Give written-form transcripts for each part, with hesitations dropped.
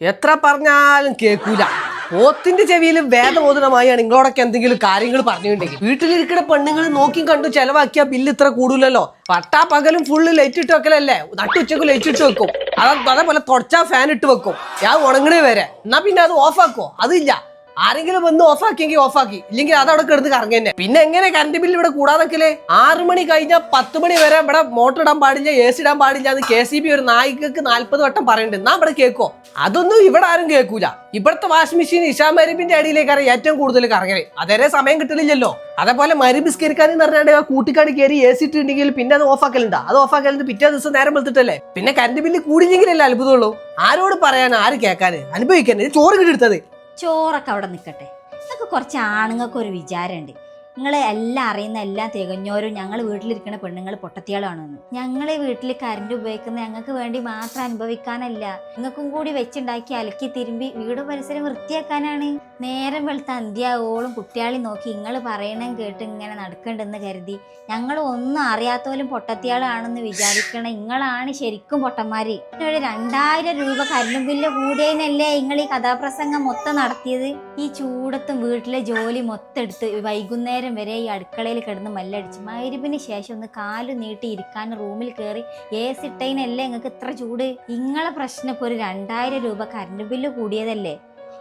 എത്ര പറഞ്ഞാലും കേൾക്കൂല. പോത്തിന്റെ ചെവിയിലും വേദബോധനമായാണ് നിങ്ങളോടൊക്കെ എന്തെങ്കിലും കാര്യങ്ങൾ പറഞ്ഞിട്ടുണ്ടെങ്കിൽ വീട്ടിലിരിക്കുന്ന പെണ്ണുങ്ങൾ നോക്കി കണ്ടു ചെലവാക്കിയ ബില്ല് ഇത്ര കൂടൂലല്ലോ. പട്ടാ പകലും ഫുള്ള് ലൈറ്റ് ഇട്ട് വെക്കലല്ലേ, നട്ടുച്ചക്ക് ലൈറ്റ് ഇട്ട് വെക്കും. അതേപോലെ തുടച്ചാ ഫാൻ ഇട്ട് വെക്കും. ഞാൻ ഉണങ്ങണേ വരെ. എന്നാ പിന്നെ അത് ഓഫാക്കോ? അതില്ല. ആരെങ്കിലും വന്ന് ഓഫാക്കിയെങ്കിൽ ഓഫാക്കി, ഇല്ലെങ്കിൽ അതവിടെ കിടന്ന് കറങ്ങി തന്നെ. പിന്നെ എങ്ങനെ കറണ്ട് ബില്ല് ഇവിടെ കൂടാതൊക്കെ? 6 മണി കഴിഞ്ഞാൽ 10 മണി വരെ ഇവിടെ മോട്ടർ ഇടാൻ പാടില്ല, AC ഇടാൻ പാടില്ല എന്ന് KCB ഒരു നായികക്ക് 40 വട്ടം പറയുന്നുണ്ട്. എന്നാ ഇവിടെ കേൾക്കോ? അതൊന്നും ഇവിടെ ആരും കേൾക്കൂല. ഇവിടുത്തെ വാഷിംഗ് മെഷീൻ ഇഷാ മരിബിന്റെ അടിയിലേക്കാണ് ഏറ്റവും കൂടുതൽ കറങ്ങല്. അതേ സമയം കിട്ടലില്ലല്ലോ. അതേപോലെ മരിബിസ്കരിക്കാൻ പറഞ്ഞാൽ കൂട്ടിക്കാട് കയറി AC ഇട്ടുണ്ടെങ്കിൽ പിന്നെ അത് ഓഫാക്കലുണ്ടാ? അത് ഓഫാക്കലിട്ട് പിറ്റേ ദിവസം നേരം വെളുത്തിട്ടല്ലേ. പിന്നെ കറണ്ട് ബില്ല് കൂടിയില്ലെങ്കിലല്ലേ അത്ഭുതമുള്ളൂ. ആരോട് പറയാൻ, ആര് കേൾക്കാന്? അനുഭവിക്കാൻ ചോറ് കിട്ടിയെടുത്തത്. ചോറൊക്കെ അവിടെ നിൽക്കട്ടെ. നിങ്ങൾക്ക് കുറച്ച് ആണുങ്ങൾക്ക് ഒരു വിചാരമുണ്ട്, നിങ്ങൾ എല്ലാം അറിയുന്ന എല്ലാം തികഞ്ഞോരും ഞങ്ങൾ വീട്ടിലിരിക്കുന്ന പെണ്ണുങ്ങൾ പൊട്ടത്തിയാളാണെന്ന്. ഞങ്ങൾ വീട്ടിൽ കറണ്ട് ഉപയോഗിക്കുന്ന ഞങ്ങൾക്ക് വേണ്ടി മാത്രം അനുഭവിക്കാനല്ല, നിങ്ങൾക്കും കൂടി വെച്ചുണ്ടാക്കി അലക്കി തിരുമ്പി വീടും പരിസരം വൃത്തിയാക്കാനാണ്. നേരം വെളുത്ത അന്ത്യാവോളം കുട്ടിയാളി നോക്കി നിങ്ങൾ പറയണം കേട്ട് ഇങ്ങനെ നടക്കണ്ടെന്ന് കരുതി ഞങ്ങൾ ഒന്നും അറിയാത്തോലും പൊട്ടത്തിയാളാണെന്ന് വിചാരിക്കണ നിങ്ങളാണ് ശരിക്കും പൊട്ടന്മാര്. 2000 രൂപ കറണ്ട് ബില്ല് കൂടിയതിനല്ലേ നിങ്ങൾ ഈ കഥാപ്രസംഗം മൊത്തം നടത്തിയത്? ഈ ചൂടത്തും വീട്ടിലെ ജോലി മൊത്തം എടുത്ത് വൈകുന്നേരം വരെ ഈ അടുക്കളയിൽ കിടന്ന് മല്ലടിച്ച് മഗ്‌രിബിന് ശേഷം ഒന്ന് കാല് നീട്ടി ഇരിക്കാൻ റൂമിൽ കയറി AC ഇട്ടതിനല്ലേ നിങ്ങൾക്ക് ഇത്ര ചൂട്? നിങ്ങളെ പ്രശ്നം ഇപ്പോൾ ഒരു 2000 രൂപ കറണ്ട് ബില്ല് കൂടിയതല്ലേ?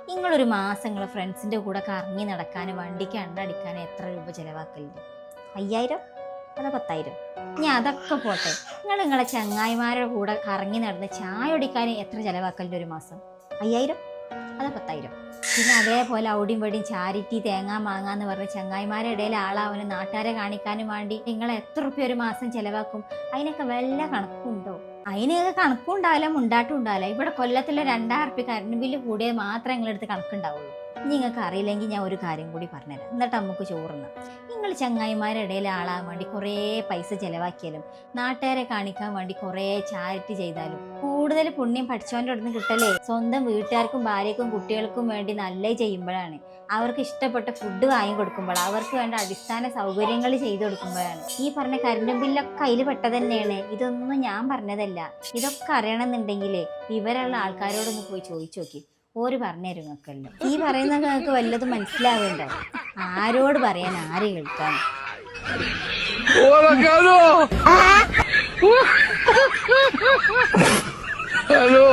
നിങ്ങളൊരു മാസം നിങ്ങളെ ഫ്രണ്ട്സിൻ്റെ കൂടെ കറങ്ങി നടക്കാൻ വണ്ടിക്ക് എണ്ണ എത്ര രൂപ ചിലവാക്കലുണ്ട്? 5000? അതോ 10000? ഇനി അതൊക്കെ പോട്ടെ, നിങ്ങളെ ചങ്ങായിമാരുടെ കൂടെ കറങ്ങി നടന്ന് ചായ കുടിക്കാൻ എത്ര ചിലവാക്കലുണ്ട് ഒരു മാസം? 5000? അതോ 10000? പിന്നെ അതേപോലെ അവിടെയും വെടിയും ചാരിറ്റി തേങ്ങാ മാങ്ങാന്ന് പറഞ്ഞ ചങ്ങായിമാരുടെ ഇടയിൽ ആളാവനും നാട്ടുകാരെ കാണിക്കാനും വേണ്ടി നിങ്ങൾ എത്ര റുപ്യ ഒരു മാസം ചിലവാക്കും? അതിനൊക്കെ വല്ല കണക്കുണ്ടോ? അതിനൊക്കെ കണക്കും ഉണ്ടാവില്ല, മുണ്ടാട്ടും ഉണ്ടാവില്ല. ഇവിടെ കൊല്ലത്തിലെ 2000 റുപ്യ കറണ്ട് ബില്ല് കൂടിയത് മാത്രമേ നിങ്ങളെടുത്ത് കണക്കുണ്ടാവുള്ളൂ. നിങ്ങൾക്ക് അറിയില്ലെങ്കിൽ ഞാൻ ഒരു കാര്യം കൂടി പറഞ്ഞുതരാം, എന്നിട്ട് നമുക്ക് ചോറുണ്ണാം. നിങ്ങൾ ചങ്ങായിമാരുടെ ഇടയിൽ ആളാകാൻ വേണ്ടി കുറേ പൈസ ചിലവാക്കിയാലും നാട്ടുകാരെ കാണിക്കാൻ വേണ്ടി കുറേ ചാരിറ്റി ചെയ്താലും കൂടുതൽ പുണ്യം പഠിച്ചവൻ്റെ അടുത്ത് കിട്ടലേ സ്വന്തം വീട്ടുകാർക്കും ഭാര്യക്കും കുട്ടികൾക്കും വേണ്ടി നല്ല ചെയ്യുമ്പോഴാണ്. അവർക്ക് ഇഷ്ടപ്പെട്ട ഫുഡ് വാങ്ങി കൊടുക്കുമ്പോൾ, അവർക്ക് വേണ്ട അടിസ്ഥാന സൗകര്യങ്ങൾ ചെയ്തു കൊടുക്കുമ്പോഴാണ്. ഈ പറഞ്ഞ കറണ്ട് ബില്ലൊക്കെ അതിൽ പെട്ടത് തന്നെയാണ്. ഇതൊന്നും ഞാൻ പറഞ്ഞതല്ല. ഇതൊക്കെ അറിയണമെന്നുണ്ടെങ്കിൽ വിവരമുള്ള ആൾക്കാരോടൊന്ന് പോയി ചോദിച്ചു നോക്കി, ഓര് പറഞ്ഞുതരും നിങ്ങൾക്കല്ലോ. ഈ പറയുന്ന നിങ്ങൾക്ക് വല്ലതും മനസ്സിലാവുണ്ടോ? ആരോട് പറയാൻ, ആര് കേൾക്കാൻ? ഹലോ